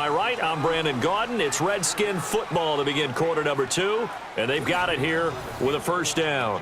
my right, I'm Brandon Gaudin. It's Redskin football to begin quarter number 2, and they've got it here with a first down.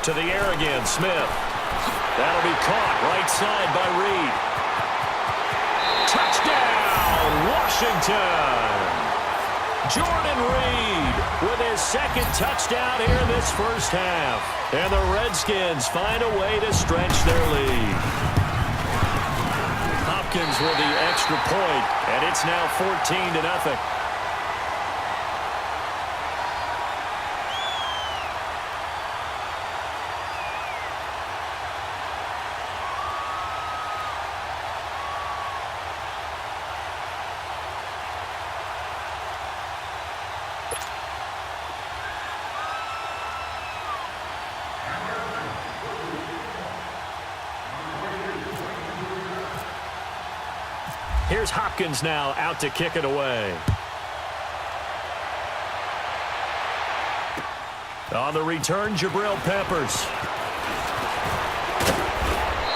To the air again, Smith. That'll be caught right side by Reed. Touchdown, Washington! Jordan Reed with his second touchdown here in this first half. And the Redskins find a way to stretch their lead. Hopkins with the extra point, and it's now 14-0. Here's Hopkins now out to kick it away. On the return, Jabril Peppers.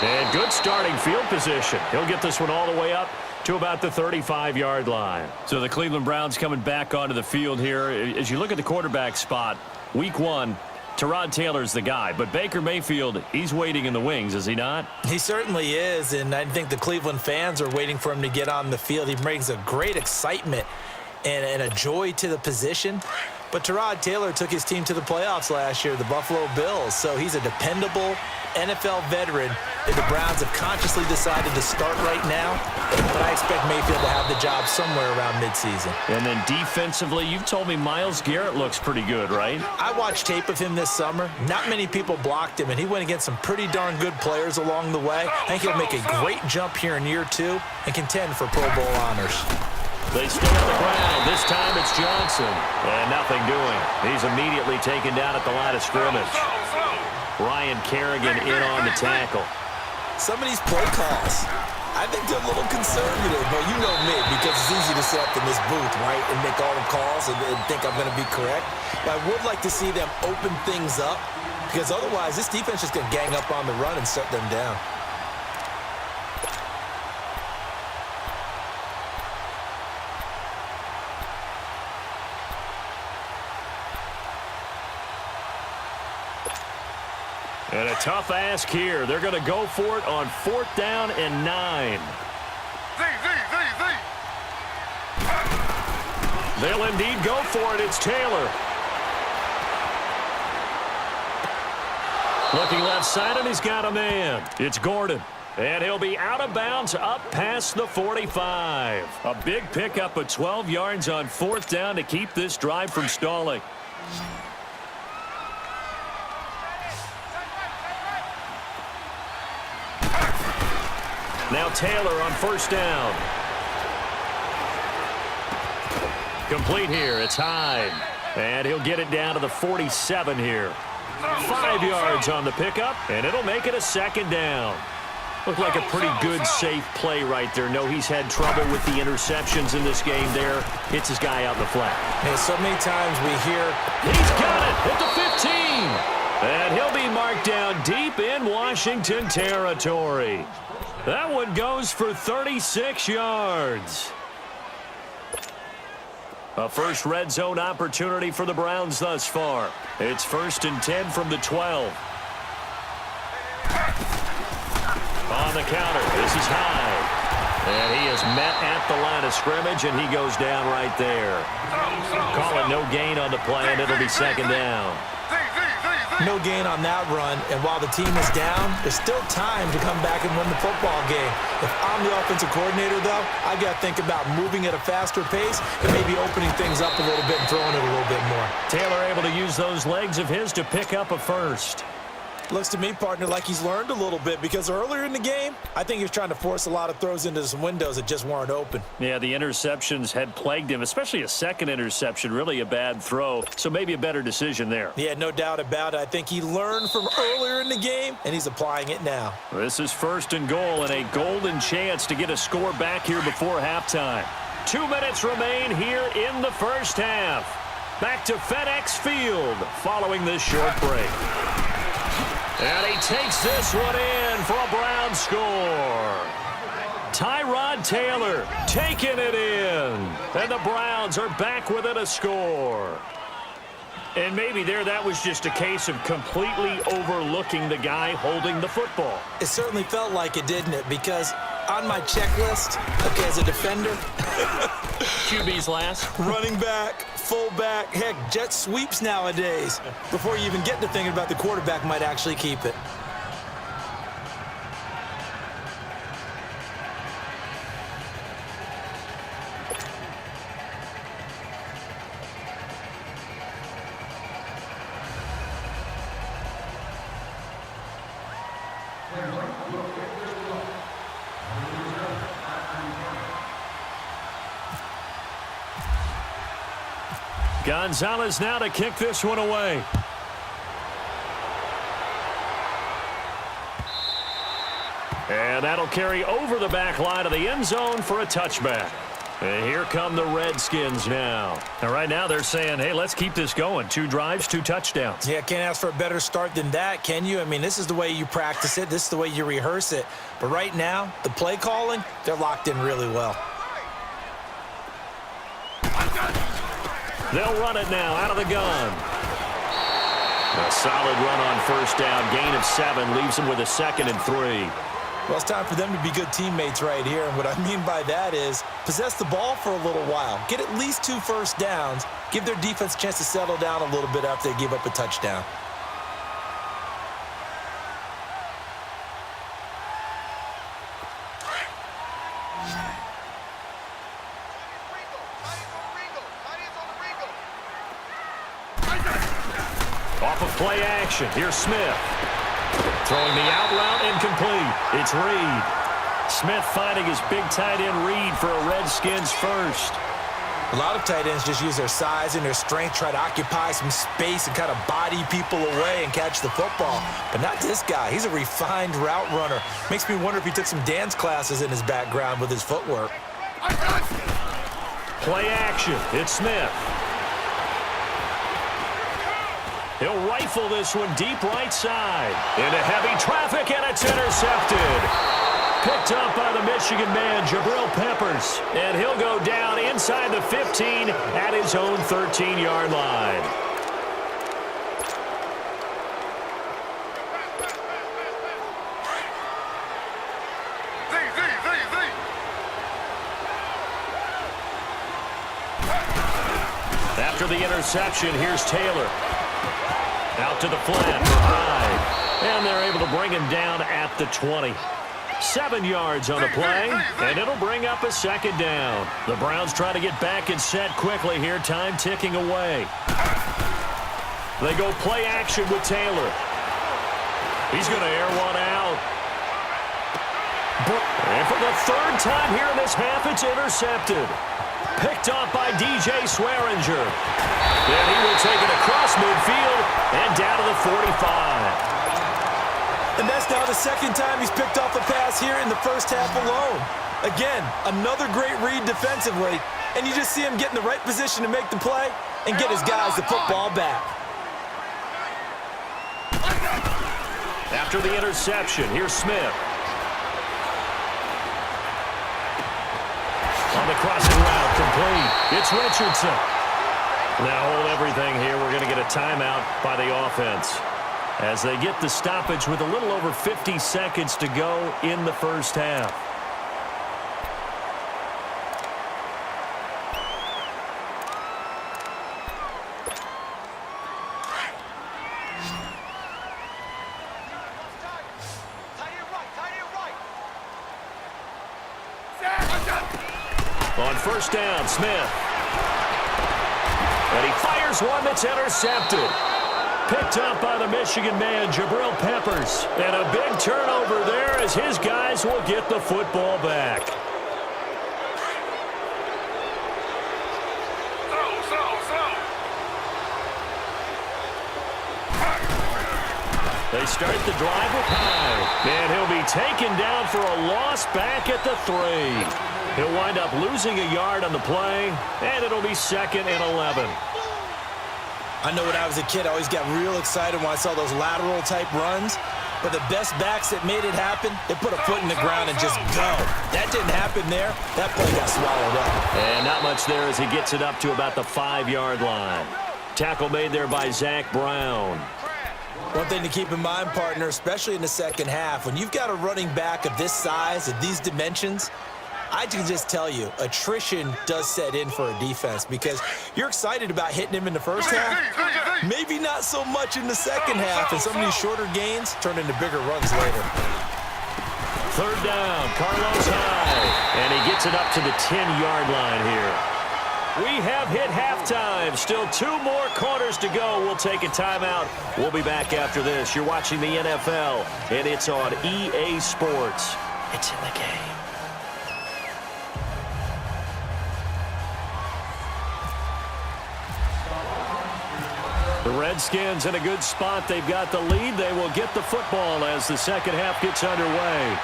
And good starting field position. He'll get this one all the way up to about the 35-yard line. So the Cleveland Browns coming back onto the field here. As you look at the quarterback spot, week 1, Tyrod Taylor's the guy. But Baker Mayfield, he's waiting in the wings, is he not? He certainly is, and I think the Cleveland fans are waiting for him to get on the field. He brings a great excitement and a joy to the position. But Tyrod Taylor took his team to the playoffs last year, the Buffalo Bills. So he's a dependable NFL veteran that the Browns have consciously decided to start right now. But I expect Mayfield to have the job somewhere around midseason. And then defensively, you've told me Myles Garrett looks pretty good, right? I watched tape of him this summer. Not many people blocked him, and he went against some pretty darn good players along the way. I think he'll make a great jump here in year 2 and contend for Pro Bowl honors. They stay on the ground. This time it's Johnson. And nothing doing. He's immediately taken down at the line of scrimmage. Ryan Kerrigan in on the tackle. Some of these play calls, I think they're a little conservative, but you know me, because it's easy to sit up in this booth, right, and make all the calls and think I'm going to be correct. But I would like to see them open things up, because otherwise this defense is going to gang up on the run and shut them down. And a tough ask here. They're going to go for it on 4th down and 9. They'll indeed go for it. It's Taylor. Looking left side, and he's got a man. It's Gordon. And he'll be out of bounds up past the 45. A big pickup of 12 yards on 4th down to keep this drive from stalling. Now Taylor on 1st down. Complete here. It's Hyde. And he'll get it down to the 47 here. 5 yards on the pickup, and it'll make it a 2nd down. Looked like a pretty good, safe play right there. No, he's had trouble with the interceptions in this game there. Hits his guy out in the flat. And so many times we hear, he's got it at the 15. And he'll be marked down deep in Washington territory. That one goes for 36 yards. A first red zone opportunity for the Browns thus far. It's 1st and 10 from the 12. On the counter, this is Hyde. And he is met at the line of scrimmage, and he goes down right there. Call it no gain on the play, and it'll be 2nd down. No gain on that run, and while the team is down, there's still time to come back and win the football game. If I'm the offensive coordinator, though, I've got to think about moving at a faster pace and maybe opening things up a little bit and throwing it a little bit more. Taylor able to use those legs of his to pick up a first. Looks to me, partner, like he's learned a little bit because earlier in the game, I think he was trying to force a lot of throws into some windows that just weren't open. Yeah, the interceptions had plagued him, especially a second interception, really a bad throw. So maybe a better decision there. Yeah, no doubt about it. I think he learned from earlier in the game, and he's applying it now. This is 1st and goal and a golden chance to get a score back here before halftime. 2 minutes remain here in the first half. Back to FedEx Field following this short break. And he takes this one in for a Brown score. Tyrod Taylor taking it in. And the Browns are back within a score. And maybe that was just a case of completely overlooking the guy holding the football. It certainly felt like it, didn't it? Because on my checklist, okay, as a defender, QB's last. running back, fullback, heck, jet sweeps nowadays. Before you even get to thinking about the quarterback might actually keep it. Gonzalez now to kick this one away. And that'll carry over the back line of the end zone for a touchback. And here come the Redskins now. And right now they're saying, hey, let's keep this going. 2 drives, 2 touchdowns. Yeah, can't ask for a better start than that, can you? I mean, this is the way you practice it. This is the way you rehearse it. But right now, the play calling, they're locked in really well. They'll run it now out of the gun. A solid run on 1st down. Gain of 7 leaves them with a 2nd and 3. Well, it's time for them to be good teammates right here. And what I mean by that is possess the ball for a little while. Get at least 2 first downs. Give their defense a chance to settle down a little bit after they give up a touchdown. Off of play action. Here's Smith. Throwing the out route incomplete. It's Reed. Smith finding his big tight end Reed for a Redskins first. A lot of tight ends just use their size and their strength, try to occupy some space and kind of body people away and catch the football. But not this guy. He's a refined route runner. Makes me wonder if he took some dance classes in his background with his footwork. Play action. It's Smith. He'll rifle this one deep right side. Into heavy traffic, and it's intercepted. Picked up by the Michigan man, Jabril Peppers. And he'll go down inside the 15 at his own 13-yard line. After the interception, here's Taylor. Out to the flat for Hyde. And they're able to bring him down at the 20. 7 yards on the play, and it'll bring up a 2nd down. The Browns try to get back and set quickly here, time ticking away. They go play action with Taylor. He's going to air one out. And for the 3rd time here in this half, it's intercepted. Picked up by DJ Swearinger. And he will take it across midfield and down to the 45. And that's now the 2nd time he's picked off a pass here in the first half alone. Again, another great read defensively, and you just see him get in the right position to make the play and get his guys the football back. After the interception, here's Smith. On the crossing route, complete. It's Richardson. Now hold everything here. We're going to get a timeout by the offense as they get the stoppage with a little over 50 seconds to go in the first half. On 1st down, Smith. And he fires one that's intercepted. Picked up by the Michigan man, Jabril Peppers. And a big turnover there as his guys will get the football back. They start the drive with High. And he'll be taken down for a loss back at the 3. He'll wind up losing a yard on the play, and it'll be 2nd and 11. I know when I was a kid, I always got real excited when I saw those lateral-type runs. But the best backs that made it happen, they put a foot in the ground and just go. That didn't happen there. That play got swallowed up. And not much there as he gets it up to about the 5-yard line. Tackle made there by Zach Brown. One thing to keep in mind, partner, especially in the second half, when you've got a running back of this size, of these dimensions, I can just tell you, attrition does set in for a defense because you're excited about hitting him in the first half. Maybe not so much in the second half, and some of these shorter gains turn into bigger runs later. 3rd down, Carlos Hyde, and he gets it up to the 10-yard line here. We have hit halftime. Still 2 more quarters to go. We'll take a timeout. We'll be back after this. You're watching the NFL, and it's on EA Sports. It's in the game. The Redskins in a good spot. They've got the lead. They will get the football as the second half gets underway.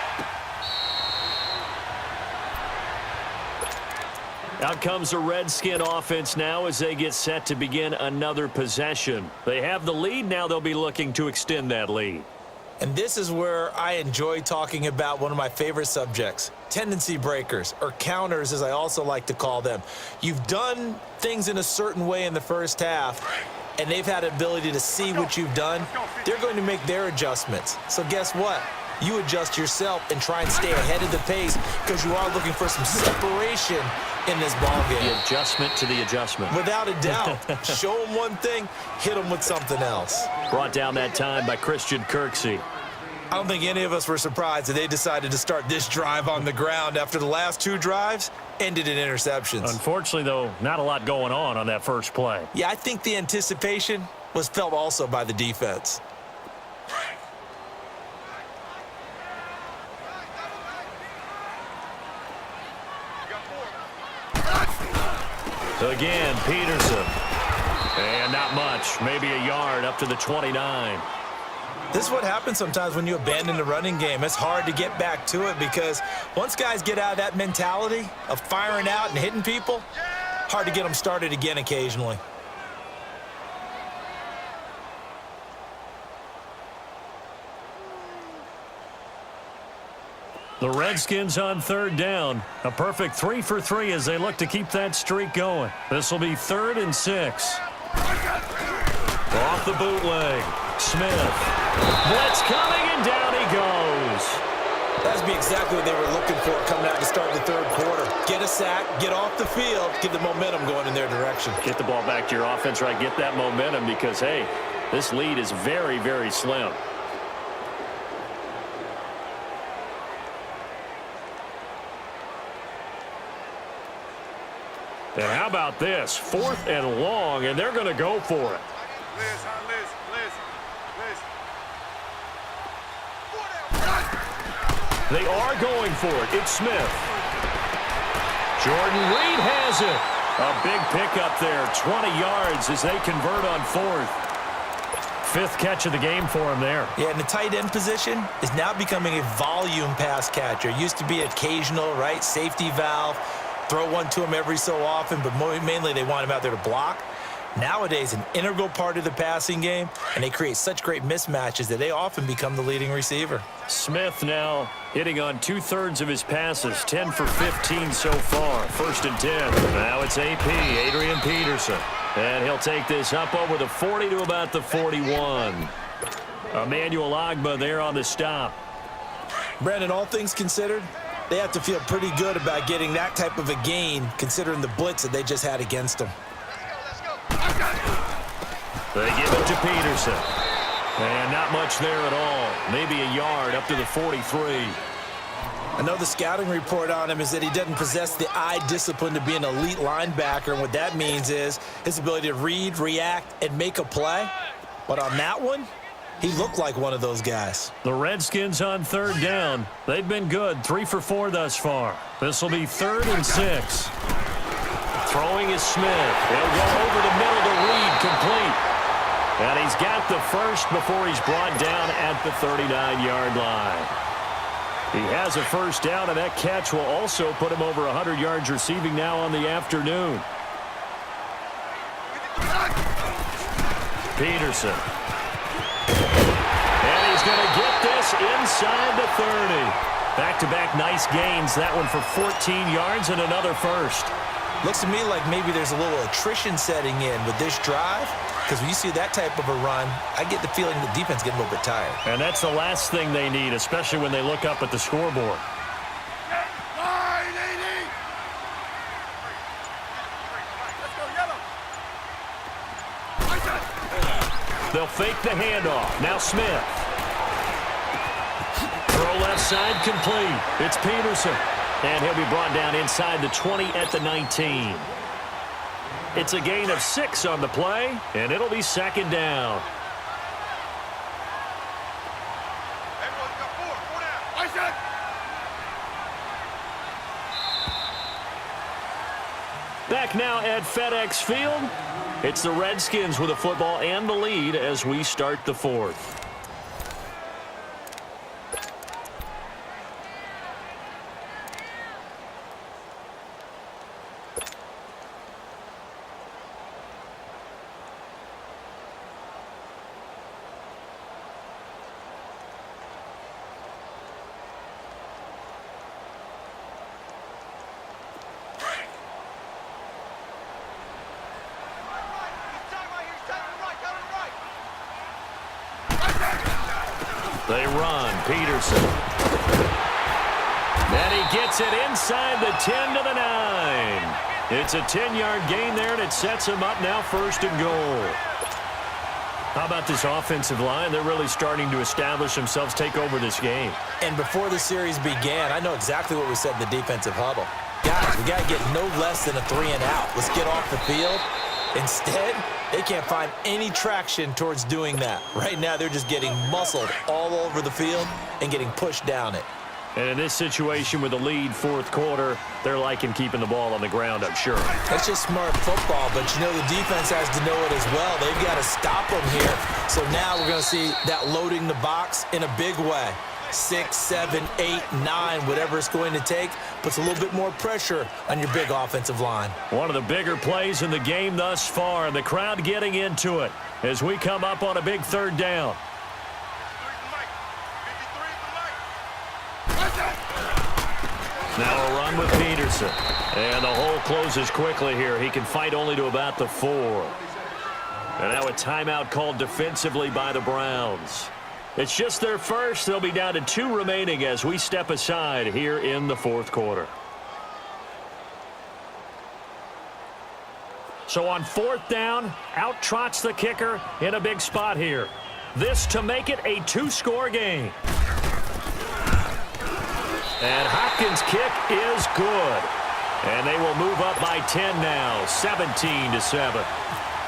Out comes the Redskin offense now as they get set to begin another possession. They have the lead. Now they'll be looking to extend that lead. And this is where I enjoy talking about one of my favorite subjects, tendency breakers, or counters as I also like to call them. You've done things in a certain way in the first half, and they've had an ability to see what you've done. They're going to make their adjustments. So guess what? You adjust yourself and try and stay ahead of the pace because you are looking for some separation in this ball game. The adjustment to the adjustment. Without a doubt. Show them one thing, hit them with something else. Brought down that time by Christian Kirksey. I don't think any of us were surprised that they decided to start this drive on the ground after the last 2 drives ended in interceptions. Unfortunately, though, not a lot going on that first play. Yeah, I think the anticipation was felt also by the defense. Again, Peterson. And not much. Maybe a yard up to the 29. This is what happens sometimes when you abandon the running game. It's hard to get back to it because once guys get out of that mentality of firing out and hitting people, hard to get them started again occasionally. The Redskins on 3rd down. A perfect 3 for 3 as they look to keep that streak going. This will be 3rd and 6. Off the bootleg. Smith. Blitz coming, and down he goes. That'd be exactly what they were looking for coming out to start the 3rd quarter. Get a sack, get off the field, get the momentum going in their direction. Get the ball back to your offense, right? Get that momentum because, hey, this lead is very, very slim. And how about this? 4th and long, and they're going to go for it. They are going for it. It's Smith. Jordan Reed has it. A big pickup there, 20 yards as they convert on 4th. 5th catch of the game for him there. Yeah, and the tight end position is now becoming a volume pass catcher. Used to be occasional, right? Safety valve. Throw one to him every so often, but mainly they want him out there to block. Nowadays, an integral part of the passing game, and they create such great mismatches that they often become the leading receiver. Smith now hitting on 2/3 of his passes, 10 for 15 so far. 1st and 10. Now it's AP, Adrian Peterson. And he'll take this up over the 40 to about the 41. Emmanuel Ogbah there on the stop. Brandon, all things considered, they have to feel pretty good about getting that type of a gain considering the blitz that they just had against them. They give it to Peterson. And not much there at all. Maybe a yard up to the 43. I know the scouting report on him is that he doesn't possess the eye discipline to be an elite linebacker. And what that means is his ability to read, react, and make a play. But on that one, he looked like one of those guys. The Redskins on third down. They've been good, 3 for 4 thus far. This will be 3rd and 6. Throwing is Smith. He'll go over the middle to Reed, complete. And he's got the first before he's brought down at the 39-yard line. He has a first down, and that catch will also put him over 100 yards receiving now on the afternoon. Peterson. And he's going to get this inside the 30. Back-to-back nice gains. That one for 14 yards and another first. Looks to me like maybe there's a little attrition setting in with this drive, because when you see that type of a run, I get the feeling the defense getting a little bit tired. And that's the last thing they need, especially when they look up at the scoreboard. They'll fake the handoff. Now Smith. Throw left side complete. It's Peterson. And he'll be brought down inside the 20 at the 19. It's a gain of 6 on the play, and it'll be 2nd down. Back now at FedEx Field. It's the Redskins with the football and the lead as we start the 4th. They run. Peterson. And he gets it inside the 10 to the 9. It's a 10-yard gain there, and it sets him up now 1st and goal. How about this offensive line? They're really starting to establish themselves, take over this game. And before the series began, I know exactly what we said in the defensive huddle. Guys, we got to get no less than a 3 and out. Let's get off the field. Instead, they can't find any traction towards doing that. Right now, they're just getting muscled all over the field and getting pushed down it. And in this situation with the lead 4th quarter, they're liking keeping the ball on the ground, I'm sure. That's just smart football, but you know the defense has to know it as well. They've got to stop them here. So now we're going to see that loading the box in a big way. 6, 7, 8, 9, whatever it's going to take, puts a little bit more pressure on your big offensive line. One of the bigger plays in the game thus far, and the crowd getting into it as we come up on a big 3rd down. Now a run with Peterson. And the hole closes quickly here. He can fight only to about the 4. And now a timeout called defensively by the Browns. It's just their first. They'll be down to 2 remaining as we step aside here in the 4th quarter. So on 4th down, out trots the kicker in a big spot here. This to make it a 2-score game. And Hopkins' kick is good. And they will move up by 10 now, 17-7.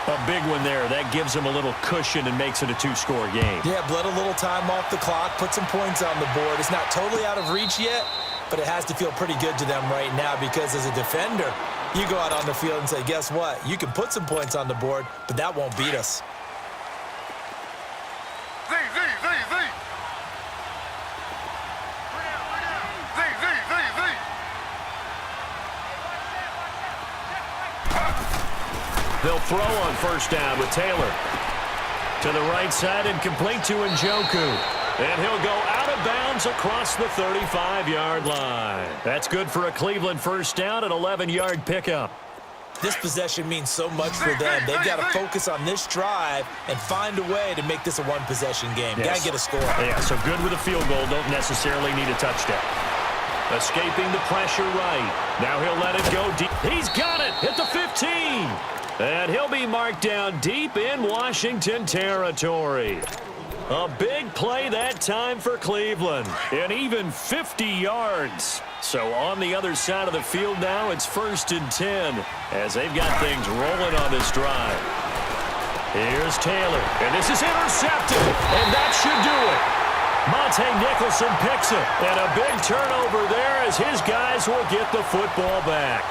A big one there. That gives them a little cushion and makes it a 2-score game. Yeah, bled a little time off the clock, put some points on the board. It's not totally out of reach yet, but it has to feel pretty good to them right now because as a defender, you go out on the field and say, guess what? You can put some points on the board, but that won't beat us. They'll throw on 1st down with Taylor. To the right side and complete to Njoku. And he'll go out of bounds across the 35-yard line. That's good for a Cleveland 1st down, an 11-yard pickup. This possession means so much for them. They've got to focus on this drive and find a way to make this a 1-possession game. Yes. Got to get a score. Yeah, so good with a field goal. Don't necessarily need a touchdown. Escaping the pressure right. Now he'll let it go deep. He's got it at the 15. And he'll be marked down deep in Washington territory. A big play that time for Cleveland. And even 50 yards. So on the other side of the field now, it's 1st and 10 as they've got things rolling on this drive. Here's Taylor, and this is intercepted, and that should do it. Monte Nicholson picks it, and a big turnover there as his guys will get the football back.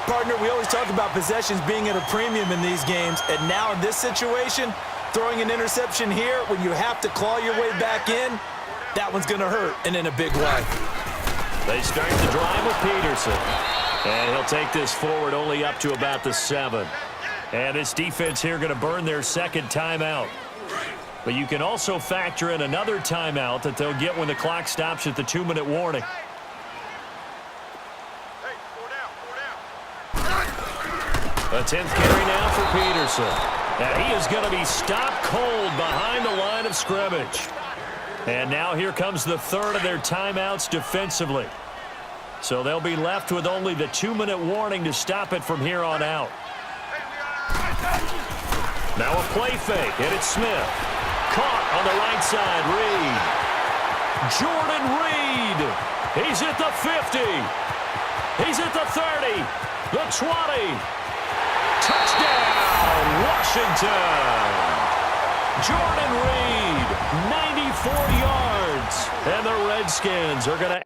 Partner, we always talk about possessions being at a premium in these games, and now in this situation, throwing an interception here when you have to claw your way back in, that one's going to hurt, and in a big way. They start the drive with Peterson, and he'll take this forward only up to about the 7. And this defense here going to burn their second timeout. But you can also factor in another timeout that they'll get when the clock stops at the 2-minute warning. A 10th carry now for Peterson. And he is going to be stopped cold behind the line of scrimmage. And now here comes the third of their timeouts defensively. So they'll be left with only the 2-minute warning to stop it from here on out. Now a play fake, and it's Smith. Caught on the right side, Reed. Jordan Reed. He's at the 50. He's at the 30. The 20. Touchdown, Washington. Jordan Reed, 94 yards. And the Redskins are going to